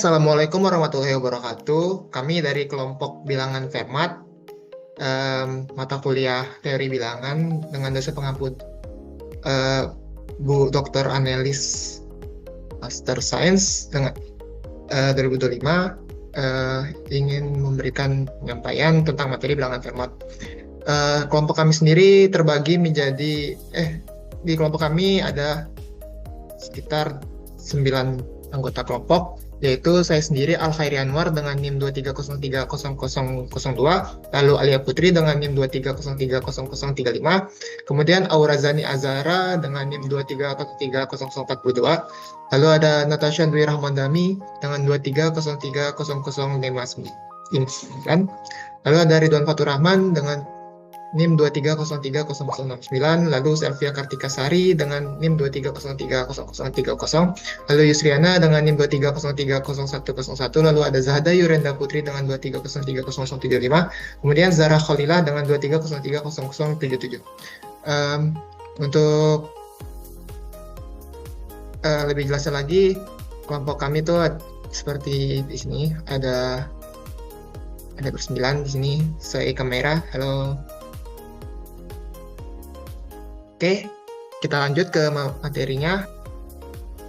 Assalamualaikum warahmatullahi wabarakatuh. Kami dari kelompok bilangan Fermat, mata kuliah teori bilangan dengan dosen pengampu Bu Dr. Anelis Master Science dengan 2025 ingin memberikan penyampaian tentang materi bilangan Fermat. Kelompok kami sendiri terbagi menjadi di kelompok kami ada sekitar 9 anggota kelompok, yaitu saya sendiri Al Khairi Anwar dengan NIM 230300002, lalu Alia Putri dengan NIM 230300035, kemudian Aurazani Azara dengan NIM 2303042, lalu ada Natasha Dwi Rahmandami dengan 2303005, lalu ada Ridwan Fatur Rahman dengan NIM 2303069, lalu Selvia Kartika Sari dengan NIM 2303030, lalu Yusriana dengan NIM 230300101, lalu ada Zahda Yurenda Putri dengan 230300035, kemudian Zara Khalila dengan 230300077. Untuk lebih jelasnya lagi, kelompok kami itu seperti di sini ada bersembilan di sini. Saya kamera, halo. Oke, kita lanjut ke materinya.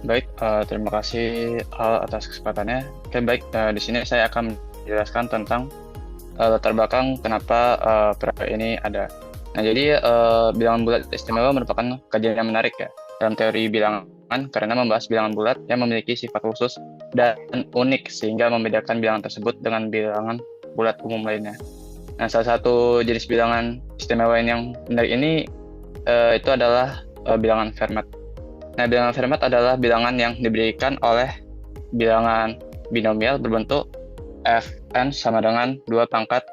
Baik, terima kasih atas kesempatannya. Oke, baik, di sini saya akan menjelaskan tentang latar belakang kenapa proyek ini ada. Nah, jadi bilangan bulat istimewa merupakan kajian yang menarik ya dalam teori bilangan karena membahas bilangan bulat yang memiliki sifat khusus dan unik sehingga membedakan bilangan tersebut dengan bilangan bulat umum lainnya. Nah, salah satu jenis bilangan istimewa yang menarik ini itu adalah bilangan Fermat. Nah, bilangan Fermat adalah bilangan yang diberikan oleh bilangan binomial berbentuk Fn sama dengan 2 pangkat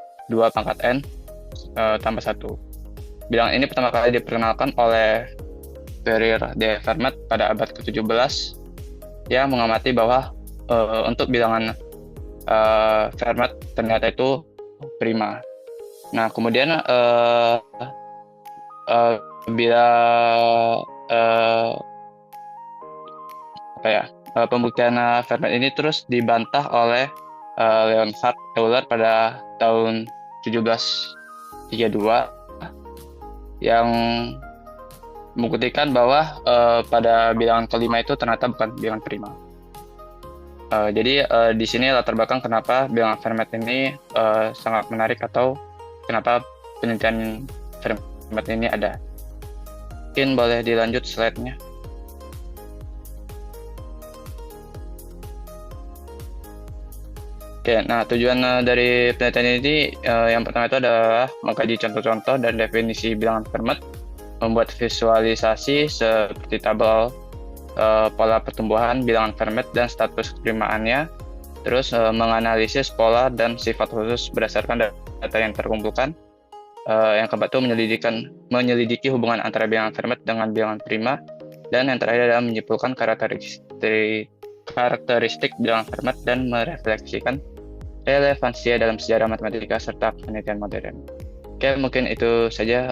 n tambah 1. Bilangan ini pertama kali diperkenalkan oleh Ferrier de Fermat pada abad ke-17 yang mengamati bahwa untuk bilangan Fermat ternyata itu prima. Nah, kemudian bila pembuktian Fermat ini terus dibantah oleh Leonhard Euler pada tahun 1732 yang membuktikan bahwa pada bilangan kelima itu ternyata bukan bilangan prima. Jadi di sini latar belakang kenapa bilangan Fermat ini sangat menarik atau kenapa penelitian Fermat ini ada. Mungkin boleh dilanjut slide-nya. Oke, nah tujuan dari penelitian ini yang pertama itu adalah mengkaji contoh-contoh dan definisi bilangan Fermat, membuat visualisasi seperti tabel pola pertumbuhan bilangan Fermat dan status keprimaannya, terus menganalisis pola dan sifat khusus berdasarkan data yang terkumpulkan. Yang keempat itu menyelidiki hubungan antara bilangan Fermat dengan bilangan prima, dan yang terakhir adalah menyimpulkan karakteristik bilangan Fermat dan merefleksikan relevansinya dalam sejarah matematika serta penelitian modern. Oke, mungkin itu saja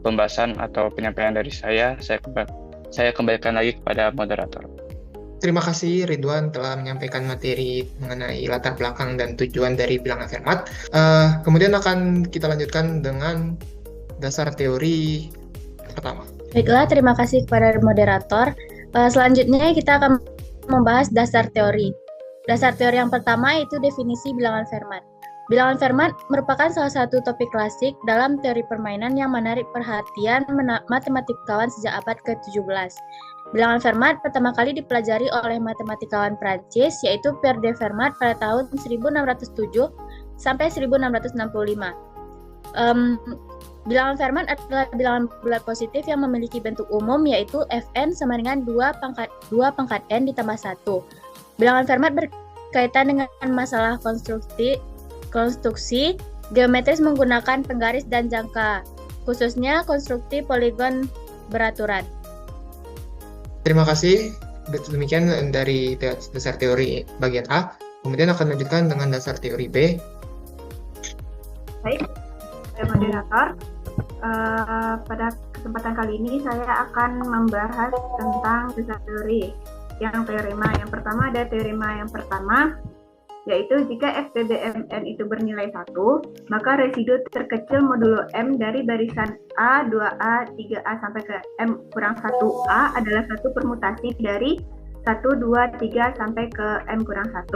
pembahasan atau penyampaian dari saya. Saya kembalikan lagi kepada moderator. Terima kasih Ridwan telah menyampaikan materi mengenai latar belakang dan tujuan dari bilangan Fermat. Kemudian akan kita lanjutkan dengan dasar teori pertama. Baiklah, terima kasih kepada moderator. Selanjutnya kita akan membahas dasar teori. Dasar teori yang pertama itu definisi bilangan Fermat. Bilangan Fermat merupakan salah satu topik klasik dalam teori permainan yang menarik perhatian matematikawan sejak abad ke-17. Bilangan Fermat pertama kali dipelajari oleh matematikawan Prancis yaitu Pierre de Fermat pada tahun 1607 sampai 1665. Bilangan Fermat adalah bilangan bulat positif yang memiliki bentuk umum yaitu Fn sama dengan 2 pangkat n ditambah 1. Bilangan Fermat berkaitan dengan masalah konstruksi geometris menggunakan penggaris dan jangka, khususnya konstruksi poligon beraturan. Terima kasih. Demikian dari dasar teori bagian A. Kemudian akan lanjutkan dengan dasar teori B. Baik, saya moderator. Pada kesempatan kali ini saya akan membahas tentang dasar teori. yang teorema. Yang pertama ada teorema yang pertama, yaitu jika FPBMN itu bernilai 1, maka residu terkecil modulo M dari barisan A, 2A, 3A sampai ke M kurang 1A adalah satu permutasi dari 1, 2, 3 sampai ke M kurang 1.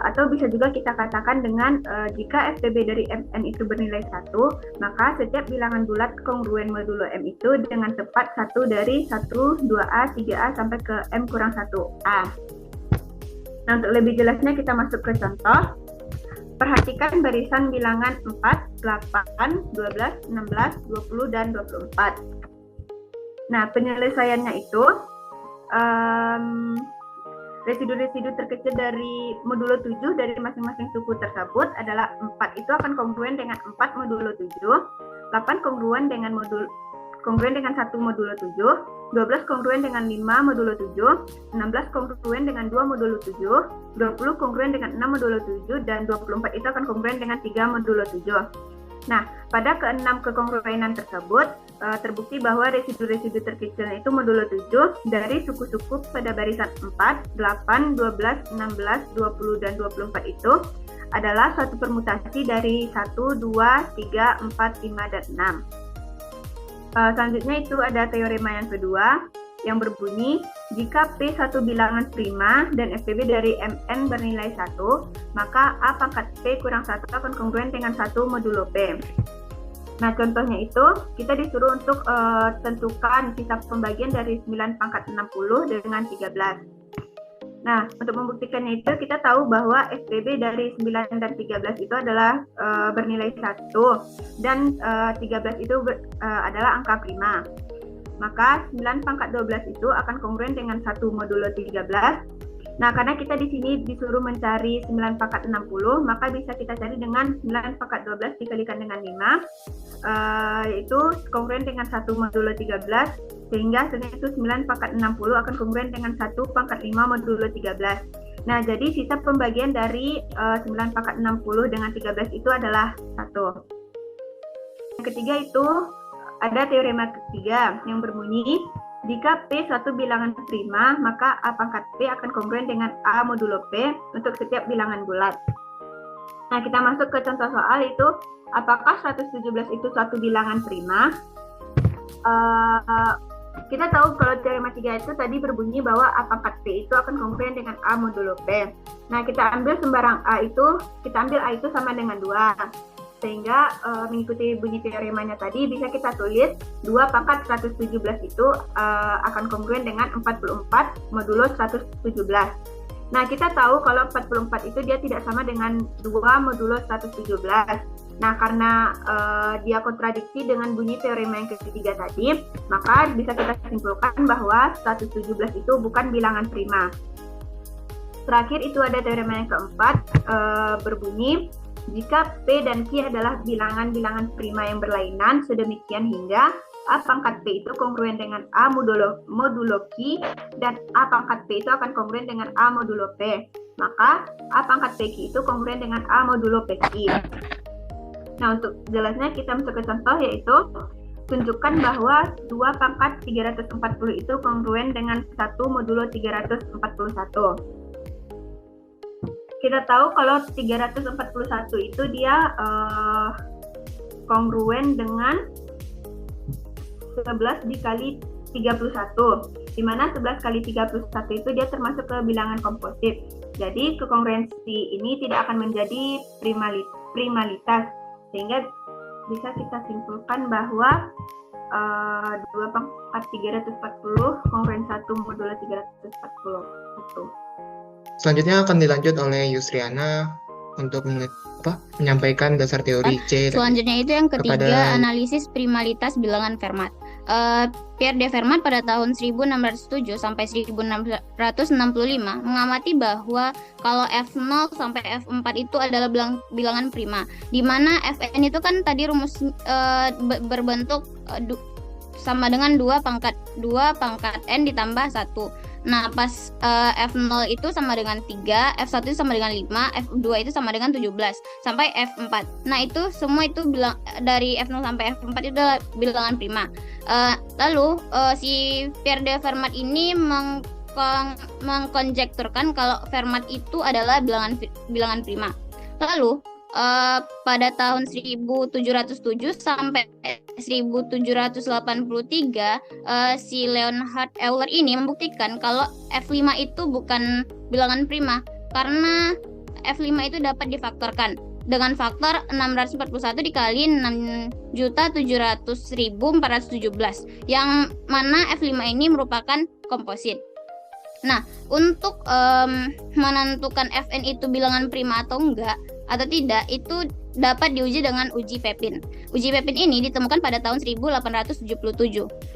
Atau bisa juga kita katakan dengan jika FPB dari Mn itu bernilai 1, maka setiap bilangan bulat kongruen modulo M itu dengan tepat 1 dari 1, 2A, 3A sampai ke M kurang 1A. Nah, untuk lebih jelasnya kita masuk ke contoh. Perhatikan barisan bilangan 4, 8, 12, 16, 20, dan 24. Nah, penyelesaiannya itu residu-residu terkecil dari modulo 7 dari masing-masing suku tersebut adalah 4 itu akan kongruen dengan 4 modulo 7, 8 kongruen dengan 1 modulo 7, 12 kongruen dengan 5 modulo 7, 16 kongruen dengan 2 modulo 7, 20 kongruen dengan 6 modulo 7, dan 24 itu akan kongruen dengan 3 modulo 7. Nah, pada keenam kekongruenan tersebut, terbukti bahwa residu-residu terkecilnya itu modulo 7 dari suku-suku pada barisan 4, 8, 12, 16, 20, dan 24 itu adalah suatu permutasi dari 1, 2, 3, 4, 5, dan 6. Selanjutnya itu ada teorema yang kedua yang berbunyi jika P satu bilangan prima dan FPB dari Mn bernilai 1, maka A pangkat P kurang 1 akan kongruen dengan 1 modulo P. Nah, contohnya itu kita disuruh untuk tentukan sisa pembagian dari 9 pangkat 60 dengan 13. Nah, untuk membuktikannya itu kita tahu bahwa FPB dari 9 dan 13 itu adalah bernilai 1 dan 13 itu adalah angka prima. Maka 9 pangkat 12 itu akan kongruen dengan 1 modulo 13. Nah, karena kita di sini disuruh mencari 9 pangkat 60, maka bisa kita cari dengan 9 pangkat 12 dikalikan dengan 5, yaitu kongruen dengan 1 modulo 13, sehingga hasilnya itu 9 pangkat 60 akan kongruen dengan 1 pangkat 5 modulo 13. Nah, jadi sisa pembagian dari 9 pangkat 60 dengan 13 itu adalah 1. Yang ketiga itu ada teorema ketiga yang berbunyi jika P suatu bilangan prima, maka A pangkat P akan kongruen dengan A modulo P untuk setiap bilangan bulat. Nah, kita masuk ke contoh soal itu, apakah 117 itu suatu bilangan prima? Kita tahu kalau teorema 3 itu tadi berbunyi bahwa A pangkat P itu akan kongruen dengan A modulo P. Nah, kita ambil sembarang A itu sama dengan 2. Sehingga mengikuti bunyi teoremanya tadi bisa kita tulis 2 pangkat 117 itu akan kongruen dengan 44 modulo 117. Nah, kita tahu kalau 44 itu dia tidak sama dengan 2 modulo 117. Nah, karena dia kontradiksi dengan bunyi teorema yang ketiga tadi, maka bisa kita simpulkan bahwa 117 itu bukan bilangan prima. Terakhir itu ada teorema yang keempat berbunyi jika P dan Q adalah bilangan-bilangan prima yang berlainan sedemikian hingga A pangkat P itu kongruen dengan A modulo Q dan A pangkat P itu akan kongruen dengan A modulo P, maka A pangkat PQ itu kongruen dengan A modulo PQ. Nah, untuk jelasnya kita masuk ke contoh, yaitu tunjukkan bahwa 2 pangkat 340 itu kongruen dengan 1 modulo 341. Kita tahu kalau 341 itu dia kongruen dengan 11 dikali 31, di mana 11 kali 31 itu dia termasuk ke bilangan komposit. Jadi kekongruensi ini tidak akan menjadi primalitas, sehingga bisa kita simpulkan bahwa 2 pangkat 340 kongruen 1 modulo 340 itu. Selanjutnya akan dilanjut oleh Yusriana untuk menyampaikan dasar teori C. Selanjutnya itu yang ketiga, kepada analisis primalitas bilangan Fermat. Pierre de Fermat pada tahun 1607 sampai 1665 mengamati bahwa kalau F0 sampai F4 itu adalah bilangan prima, di mana Fn itu kan tadi rumus berbentuk sama dengan 2 pangkat n ditambah 1. Nah, pas F0 itu sama dengan 3, F1 itu sama dengan 5, F2 itu sama dengan 17, sampai F4. Nah, itu semua itu dari F0 sampai F4 itu adalah bilangan prima. Lalu, si Pierre de Fermat ini mengkonjekturkan kalau Fermat itu adalah bilangan prima. Lalu pada tahun 1707 sampai 1783 si Leonhard Euler ini membuktikan kalau F5 itu bukan bilangan prima karena F5 itu dapat difaktorkan dengan faktor 641 dikali 6.700.417 yang mana F5 ini merupakan komposit. Nah, untuk menentukan Fn itu bilangan prima atau enggak atau tidak itu dapat diuji dengan uji Pepin. Uji Pepin ini ditemukan pada tahun 1877,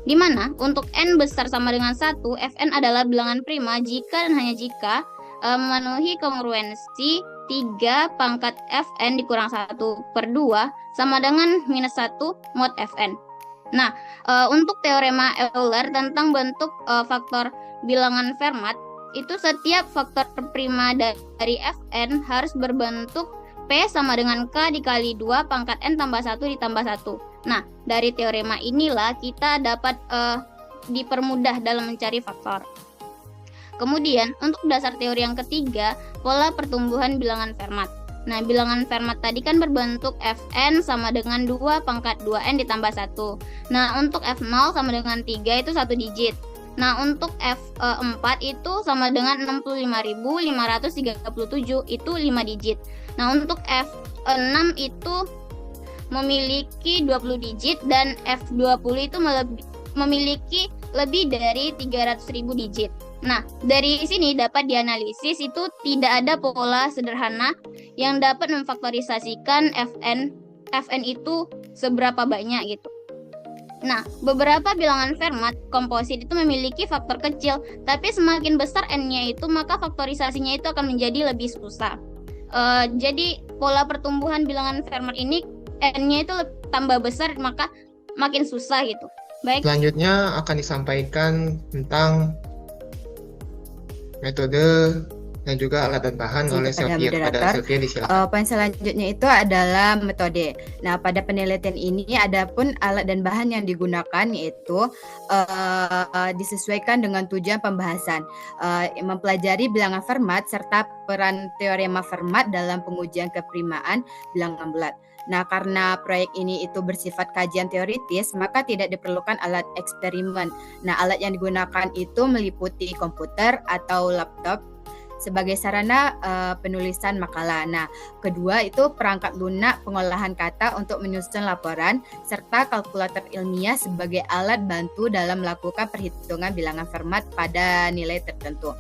di mana untuk n besar sama dengan 1, Fn adalah bilangan prima jika dan hanya jika memenuhi kongruensi 3 pangkat Fn dikurang 1/2 sama dengan minus 1 mod Fn. Nah, untuk teorema Euler tentang bentuk faktor bilangan Fermat, itu setiap faktor prima dari Fn harus berbentuk P sama dengan K dikali 2 pangkat N tambah 1 ditambah 1. Nah, dari teorema inilah kita dapat dipermudah dalam mencari faktor. Kemudian, untuk dasar teori yang ketiga, pola pertumbuhan bilangan Fermat. Nah, bilangan Fermat tadi kan berbentuk Fn sama dengan 2 pangkat 2N ditambah 1. Nah, untuk F0 sama dengan 3 itu 1 digit. Nah, untuk F4 itu sama dengan 65.537 itu 5 digit. Nah, untuk F6 itu memiliki 20 digit dan F20 itu memiliki lebih dari 300.000 digit. Nah, dari sini dapat dianalisis itu tidak ada pola sederhana yang dapat memfaktorisasikan Fn itu seberapa banyak gitu. Nah, beberapa bilangan Fermat komposit itu memiliki faktor kecil, tapi semakin besar n-nya itu maka faktorisasinya itu akan menjadi lebih susah. Jadi pola pertumbuhan bilangan Fermat ini n-nya itu tambah besar maka makin susah gitu. Baik. Selanjutnya akan disampaikan tentang metode dan juga alat dan bahan oleh Sylvia. Pada Sylvia disilakan. Poin selanjutnya itu adalah metode. Nah, pada penelitian ini ada pun alat dan bahan yang digunakan yaitu disesuaikan dengan tujuan pembahasan, mempelajari bilangan Fermat serta peran teorema Fermat dalam pengujian keprimaan bilangan bulat. Nah, karena proyek ini itu bersifat kajian teoritis, maka tidak diperlukan alat eksperimen. Nah, alat yang digunakan itu meliputi komputer atau laptop sebagai sarana penulisan makalah. Nah, kedua itu perangkat lunak pengolahan kata untuk menyusun laporan, serta kalkulator ilmiah sebagai alat bantu dalam melakukan perhitungan bilangan Fermat pada nilai tertentu.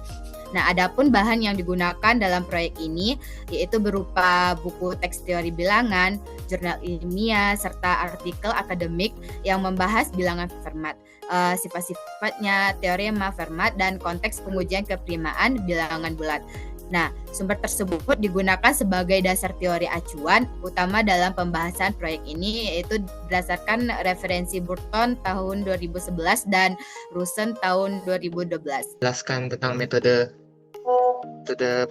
Nah, adapun bahan yang digunakan dalam proyek ini yaitu berupa buku teks teori bilangan, jurnal ilmiah, serta artikel akademik yang membahas bilangan Fermat, sifat-sifatnya, teorema Fermat, dan konteks pengujian keprimaan bilangan bulat. Nah, sumber tersebut digunakan sebagai dasar teori acuan utama dalam pembahasan proyek ini, yaitu berdasarkan referensi Burton tahun 2011 dan Rusen tahun 2012. Jelaskan tentang metode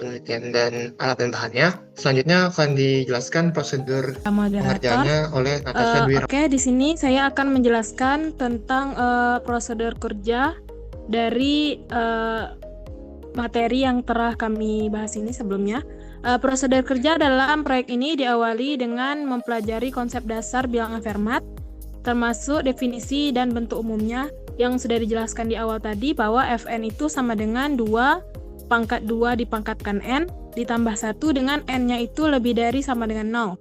penelitian dan alat dan bahannya. Selanjutnya akan dijelaskan prosedur pengerjaannya oleh Natasha Dwi. Oke, di sini saya akan menjelaskan tentang prosedur kerja dari materi yang telah kami bahas ini sebelumnya. Prosedur kerja dalam proyek ini diawali dengan mempelajari konsep dasar bilangan Fermat, termasuk definisi dan bentuk umumnya yang sudah dijelaskan di awal tadi bahwa Fn itu sama dengan 2 pangkat 2 dipangkatkan N ditambah 1 dengan N-nya itu lebih dari sama dengan 0.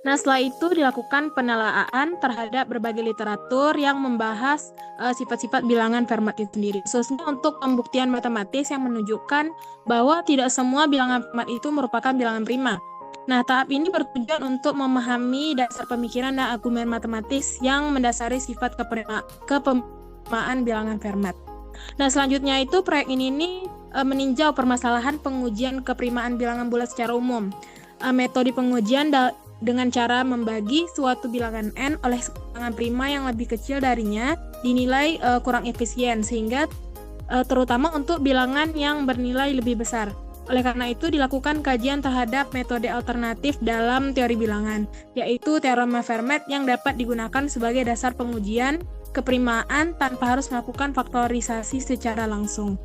Nah, setelah itu dilakukan penelaahan terhadap berbagai literatur yang membahas sifat-sifat bilangan Fermat itu sendiri, khususnya untuk pembuktian matematis yang menunjukkan bahwa tidak semua bilangan Fermat itu merupakan bilangan prima. Nah, tahap ini bertujuan untuk memahami dasar pemikiran dan argumen matematis yang mendasari sifat keprimaan bilangan Fermat. Nah, selanjutnya itu proyek ini meninjau permasalahan pengujian keprimaan bilangan bulat secara umum. Metode pengujian dengan cara membagi suatu bilangan n oleh bilangan prima yang lebih kecil darinya dinilai kurang efisien, sehingga terutama untuk bilangan yang bernilai lebih besar. Oleh karena itu dilakukan kajian terhadap metode alternatif dalam teori bilangan, yaitu teorema Fermat yang dapat digunakan sebagai dasar pengujian keprimaan tanpa harus melakukan faktorisasi secara langsung.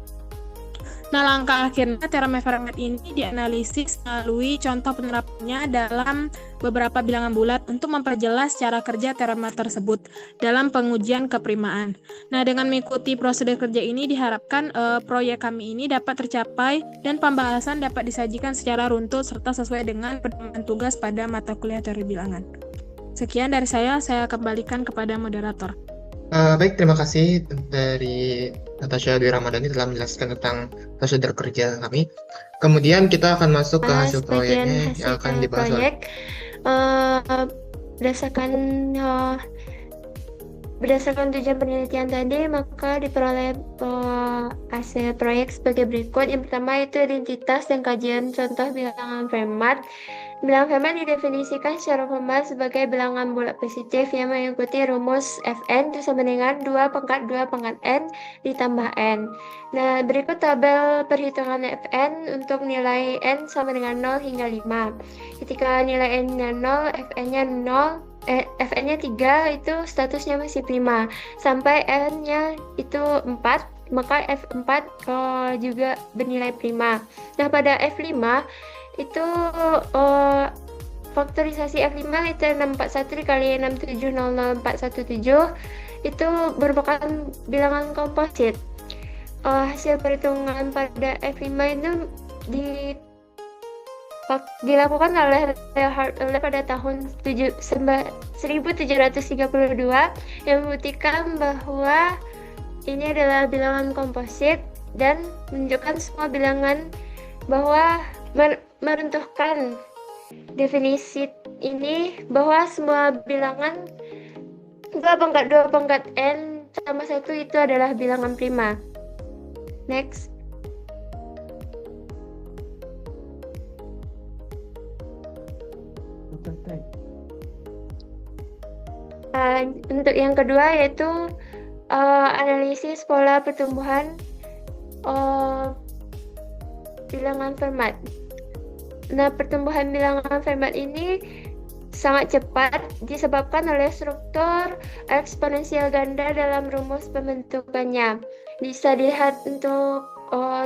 Nah, langkah akhirnya teorema Fermat ini dianalisis melalui contoh penerapannya dalam beberapa bilangan bulat untuk memperjelas cara kerja teorema tersebut dalam pengujian keprimaan. Nah, dengan mengikuti prosedur kerja ini diharapkan proyek kami ini dapat tercapai dan pembahasan dapat disajikan secara runtut serta sesuai dengan pedoman tugas pada mata kuliah teori bilangan. Sekian dari saya kembalikan kepada moderator. Baik, terima kasih dari Natasha Dwi Ramadhani telah menjelaskan tentang prosedur kerja kami. Kemudian kita akan masuk ke hasil proyeknya yang akan dibahas oleh berdasarkan tujuan penelitian tadi, maka diperoleh hasil proyek sebagai berikut. Yang pertama itu identitas dan kajian contoh bilangan Fermat. Bilangan Fermat didefinisikan secara formal sebagai bilangan bulat positif yang mengikuti rumus Fn itu sama dengan 2 pangkat 2 pangkat n ditambah n. Nah, berikut tabel perhitungan Fn untuk nilai n sama dengan 0 hingga 5. Ketika nilai n-nya 0, Fn-nya 3 itu statusnya masih prima. Sampai n-nya itu 4, maka F4 juga bernilai prima. Nah, pada F5 itu faktorisasi F5 itu 641 dikali 6700417 itu merupakan bilangan komposit. Hasil perhitungan pada F5 itu dilakukan oleh Leonhard Euler pada tahun 1732 yang membuktikan bahwa ini adalah bilangan komposit dan menunjukkan semua bilangan bahwa meruntuhkan definisi ini bahwa semua bilangan 2 pangkat 2 pangkat n sama 1 itu adalah bilangan prima. Next. Untuk yang kedua yaitu analisis pola pertumbuhan bilangan Fermat. Nah, pertumbuhan bilangan Fermat ini sangat cepat disebabkan oleh struktur eksponensial ganda dalam rumus pembentukannya. Bisa dilihat untuk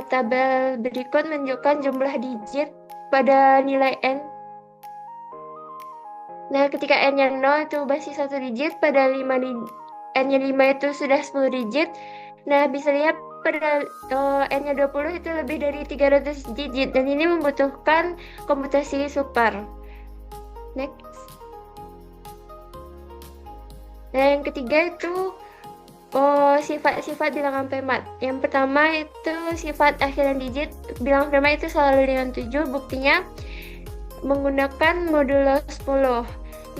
tabel berikut menunjukkan jumlah digit pada nilai n. Nah, ketika n-nya 0 itu masih 1 digit, pada n-nya 5 itu sudah 10 digit. Nah, bisa lihat pada n-nya 20 itu lebih dari 300 digit dan ini membutuhkan komputasi super. Next. Nah, yang ketiga itu sifat-sifat bilangan Fermat. Yang pertama itu sifat akhiran digit. Bilangan Fermat itu selalu dengan 7, buktinya menggunakan modulo 10.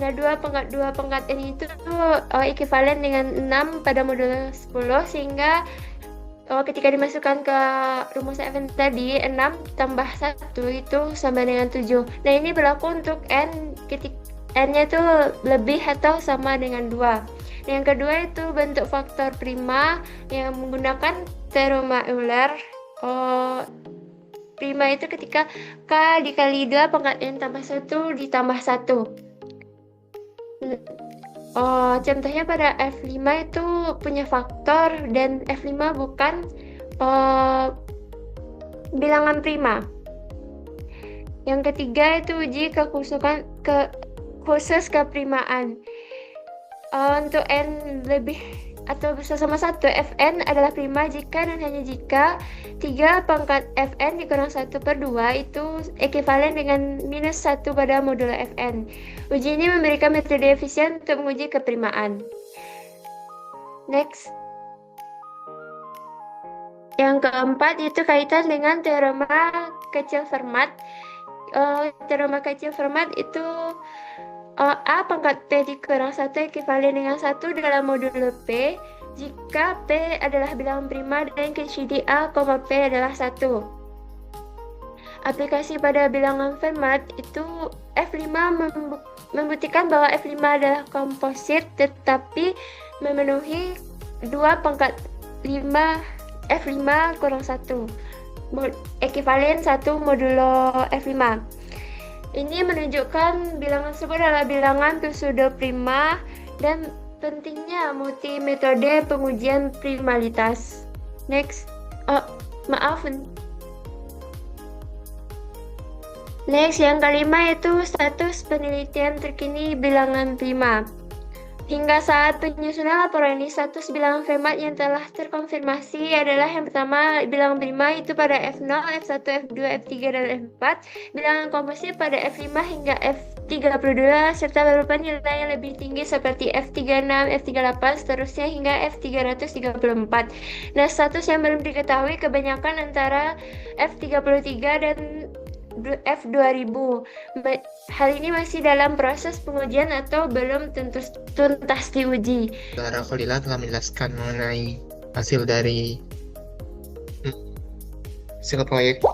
Nah, 2 pangkat n itu ekivalen dengan 6 pada modulo 10 sehingga ketika dimasukkan ke rumus Fn tadi 6 tambah 1 itu sama dengan 7. Nah, ini berlaku untuk n ketika n-nya itu lebih atau sama dengan 2. Nah, yang kedua itu bentuk faktor prima yang menggunakan teorema Euler. Prima itu ketika k dikali 2 pangkat n tambah 1 ditambah 1. Contohnya pada F5 itu punya faktor dan F5 bukan bilangan prima. Yang ketiga itu uji khusus keprimaan. Untuk n lebih atau bersama 1, Fn adalah prima jika dan hanya jika 3 pangkat Fn dikurang 1/2 itu ekivalen dengan minus 1 pada modulo Fn. Uji ini memberikan metode efisien untuk menguji keprimaan. Next. Yang keempat itu kaitan dengan teorema kecil Fermat. Teorema kecil Fermat itu A pangkat P dikurang 1 ekivalen dengan 1 dalam modulo P jika P adalah bilangan prima dan QCD A, P adalah 1. Aplikasi pada bilangan Fermat itu F5 membuktikan bahwa F5 adalah komposit tetapi memenuhi 2 pangkat 5 F5 kurang 1 ekivalen 1 modulo F5. Ini menunjukkan bilangan tersebut adalah bilangan pseudo prima dan pentingnya multi-metode pengujian primalitas. Next. Next, yang kelima itu status penelitian terkini bilangan prima. Hingga saat penyusunan laporan ini, status bilangan Fermat yang telah terkonfirmasi adalah yang pertama, bilangan prima itu pada F0, F1, F2, F3, dan F4. Bilangan komposit pada F5 hingga F32, serta berupa nilai yang lebih tinggi seperti F36, F38, seterusnya hingga F334. Nah, status yang belum diketahui kebanyakan antara F33 dan F2000. Hal ini masih dalam proses pengujian atau belum tentu tuntas diuji. Saudara Khalila telah menjelaskan mengenai hasil dari hasil proyek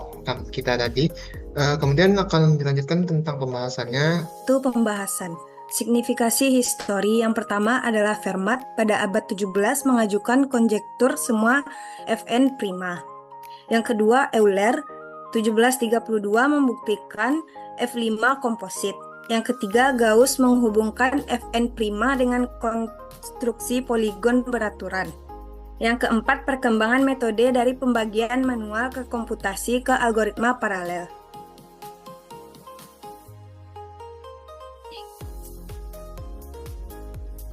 kita tadi. Kemudian akan dilanjutkan tentang pembahasannya. Itu pembahasan signifikasi histori. Yang pertama adalah Fermat pada abad 17 mengajukan konjektur semua Fn prima. Yang kedua Euler 1732 membuktikan F5 komposit. Yang ketiga, Gauss menghubungkan Fn prima dengan konstruksi poligon beraturan. Yang keempat, perkembangan metode dari pembagian manual ke komputasi ke algoritma paralel.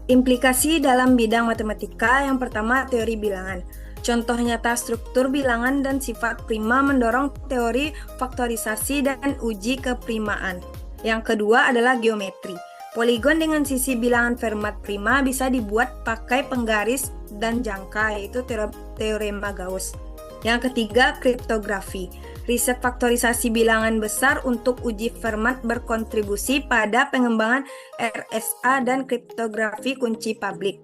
Implikasi dalam bidang matematika. Yang pertama, teori bilangan. Contoh nyata struktur bilangan dan sifat prima mendorong teori faktorisasi dan uji keprimaan. Yang kedua adalah geometri. Poligon dengan sisi bilangan Fermat prima bisa dibuat pakai penggaris dan jangka, yaitu teorema Gauss. Yang ketiga, kriptografi. Riset faktorisasi bilangan besar untuk uji Fermat berkontribusi pada pengembangan RSA dan kriptografi kunci publik.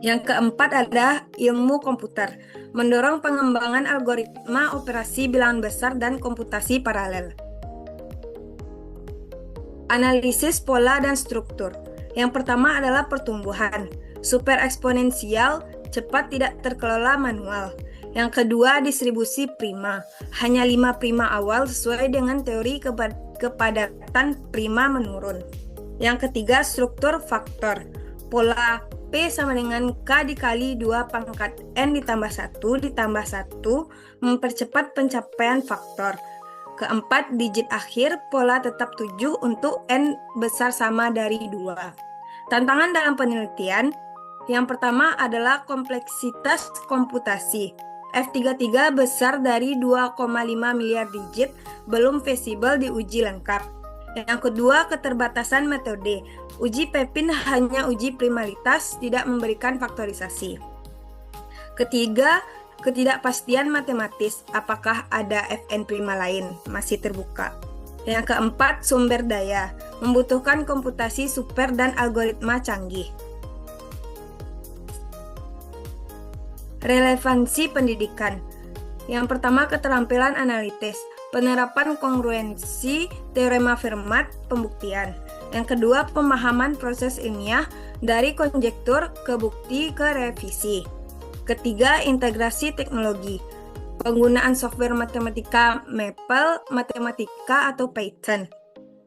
Yang keempat adalah ilmu komputer, mendorong pengembangan algoritma operasi bilangan besar dan komputasi paralel. Analisis pola dan struktur. Yang pertama adalah pertumbuhan, super eksponensial, cepat, tidak terkelola manual. Yang kedua, distribusi prima, hanya 5 prima awal sesuai dengan teori kepadatan prima menurun. Yang ketiga, struktur faktor, pola P sama dengan K dikali 2 pangkat N ditambah 1 ditambah 1 mempercepat pencapaian faktor. Keempat, digit akhir, pola tetap 7 untuk N besar sama dari 2. Tantangan dalam penelitian, yang pertama adalah kompleksitas komputasi. F33 besar dari 2,5 miliar digit, belum feasible diuji lengkap. Yang kedua, keterbatasan metode. Uji Pepin hanya uji primalitas, tidak memberikan faktorisasi. Ketiga, ketidakpastian matematis. Apakah ada Fn prima lain? Masih terbuka. Yang keempat, sumber daya. Membutuhkan komputasi super dan algoritma canggih. Relevansi pendidikan. Yang pertama, keterampilan analitis. Penerapan kongruensi teorema Fermat, pembuktian. Yang kedua, pemahaman proses ilmiah dari konjektur ke bukti ke revisi. Ketiga, integrasi teknologi. Penggunaan software matematika Maple, Matematika atau Python.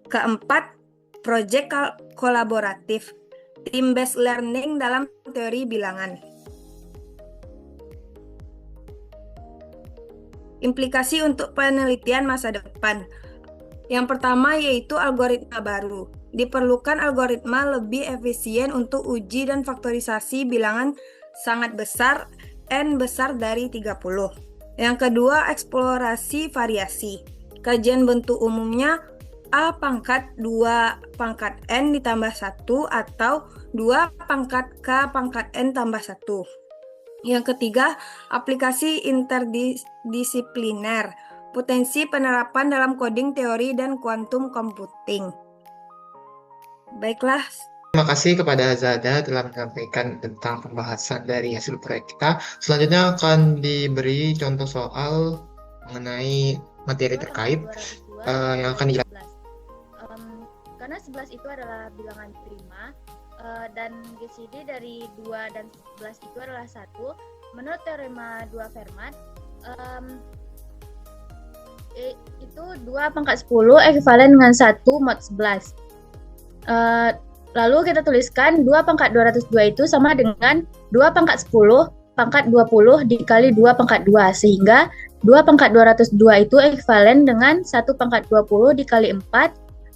Keempat, proyek kolaboratif. Team-based learning dalam teori bilangan. Implikasi untuk penelitian masa depan. Yang pertama yaitu algoritma baru. Diperlukan algoritma lebih efisien untuk uji dan faktorisasi bilangan sangat besar, N besar dari 30. Yang kedua, eksplorasi variasi. Kajian bentuk umumnya A pangkat 2 pangkat N ditambah 1 atau 2 pangkat K pangkat N tambah 1. Yang ketiga, aplikasi interdisipliner, potensi penerapan dalam coding teori dan quantum computing. Baiklah. Terima kasih kepada Zada telah menyampaikan tentang pembahasan dari hasil proyek kita. Selanjutnya akan diberi contoh soal mengenai materi terkait yang akan dijelaskan. Karena 11 itu adalah bilangan prima, dan GCD dari 2 dan 11 itu adalah 1. Menurut teorema 2 Fermat, itu 2 pangkat 10 ekuivalen dengan 1 mod 11. Lalu kita tuliskan 2 pangkat 202 itu sama dengan 2 pangkat 10 pangkat 20 dikali 2 pangkat 2. Sehingga 2 pangkat 202 itu ekuivalen dengan 1 pangkat 20 dikali 4,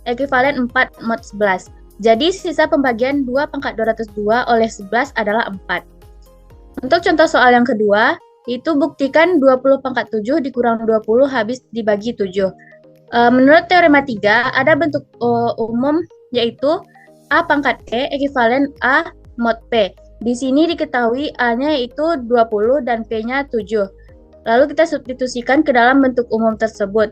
ekuivalen 4 mod 11. Jadi sisa pembagian 2 pangkat 202 oleh 11 adalah 4. Untuk contoh soal yang kedua, itu buktikan 20 pangkat 7 dikurang 20 habis dibagi 7. Menurut teorema 3, ada bentuk umum yaitu A pangkat E ekuivalen A mod P. Di sini diketahui A-nya itu 20 dan P-nya 7. Lalu kita substitusikan ke dalam bentuk umum tersebut.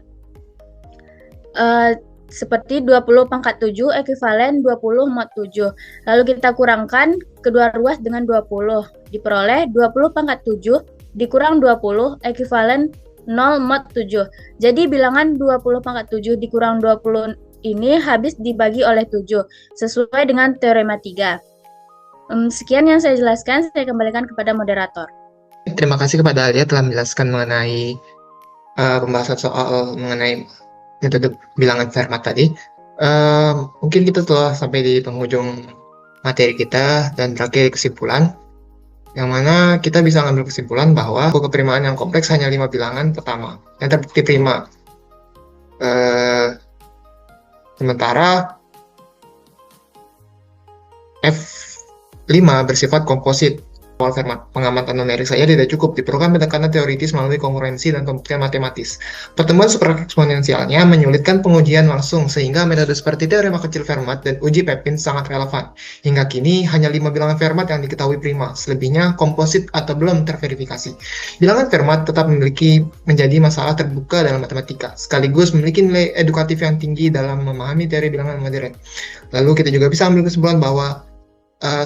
Seperti 20 pangkat 7 ekuivalen 20 mod 7. Lalu kita kurangkan kedua ruas dengan 20. Diperoleh 20 pangkat 7 dikurang 20 ekuivalen 0 mod 7. Jadi bilangan 20 pangkat 7 dikurang 20 ini habis dibagi oleh 7, sesuai dengan teorema 3. Sekian yang saya jelaskan, saya kembalikan kepada moderator. Terima kasih kepada Alia telah menjelaskan mengenai pembahasan soal mengenai metode bilangan Fermat tadi. Mungkin kita telah sampai di penghujung materi kita dan terakhir kesimpulan, yang mana kita bisa mengambil kesimpulan bahwa keperimaan yang kompleks hanya 5 bilangan pertama yang terbukti prima. Sementara F5 bersifat komposit. Soal Fermat, pengamatan numerik saja tidak cukup, diperlukan pendekatan teoritis melalui kongruensi dan pembuktian matematis. Pertemuan super eksponensialnya menyulitkan pengujian langsung, sehingga metode seperti teorema kecil Fermat dan uji Pepin sangat relevan. Hingga kini, hanya 5 bilangan Fermat yang diketahui prima, selebihnya komposit atau belum terverifikasi. Bilangan Fermat tetap menjadi masalah terbuka dalam matematika, sekaligus memiliki nilai edukatif yang tinggi dalam memahami teori bilangan modern. Lalu kita juga bisa ambil kesimpulan bahwa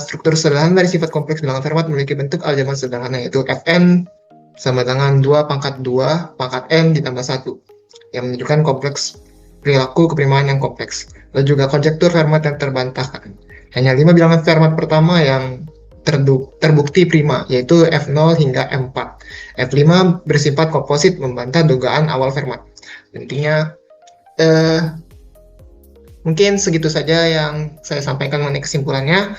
struktur sederhana dari sifat kompleks bilangan Fermat memiliki bentuk aljabar sederhana, yaitu Fn sama dengan 2 pangkat 2 pangkat n ditambah 1, yang menunjukkan kompleks perilaku keperimaan yang kompleks. Lalu juga konjektur Fermat yang terbantahkan. Hanya 5 bilangan Fermat pertama yang terbukti prima, yaitu F0 hingga M4. F5 bersifat komposit, membantah dugaan awal Fermat. Intinya, mungkin segitu saja yang saya sampaikan mengenai kesimpulannya.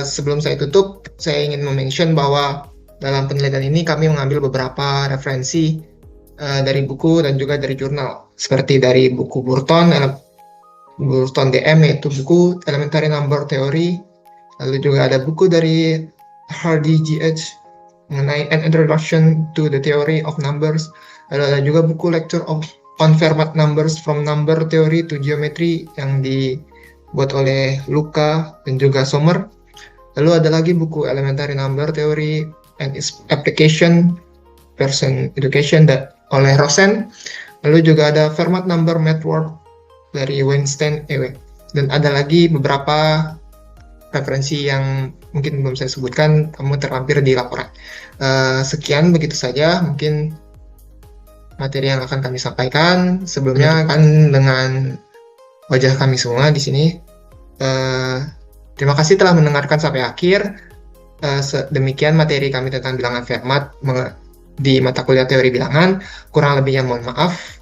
Sebelum saya tutup, saya ingin mention bahwa dalam penelitian ini kami mengambil beberapa referensi dari buku dan juga dari jurnal, seperti dari buku Burton DM, yaitu buku Elementary Number Theory. Lalu juga ada buku dari Hardy G.H. mengenai An Introduction to the Theory of Numbers. Lalu ada juga buku Lecture on Fermat Numbers from Number Theory to Geometry yang dibuat oleh Luca dan juga Sommer. Lalu ada lagi buku Elementary Number Theory and its Application Person Education oleh Rosen. Lalu juga ada Fermat Number Method dari Weinstein. Dan ada lagi beberapa referensi yang mungkin belum saya sebutkan, kamu terlampir di laporan. Sekian, begitu saja mungkin materi yang akan kami sampaikan. Sebelumnya kan dengan wajah kami semua di sini. Terima kasih telah mendengarkan sampai akhir. Demikian materi kami tentang bilangan Fermat di mata kuliah teori bilangan. Kurang lebihnya mohon maaf.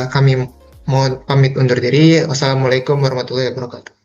Kami mohon pamit undur diri. Wassalamualaikum warahmatullahi wabarakatuh.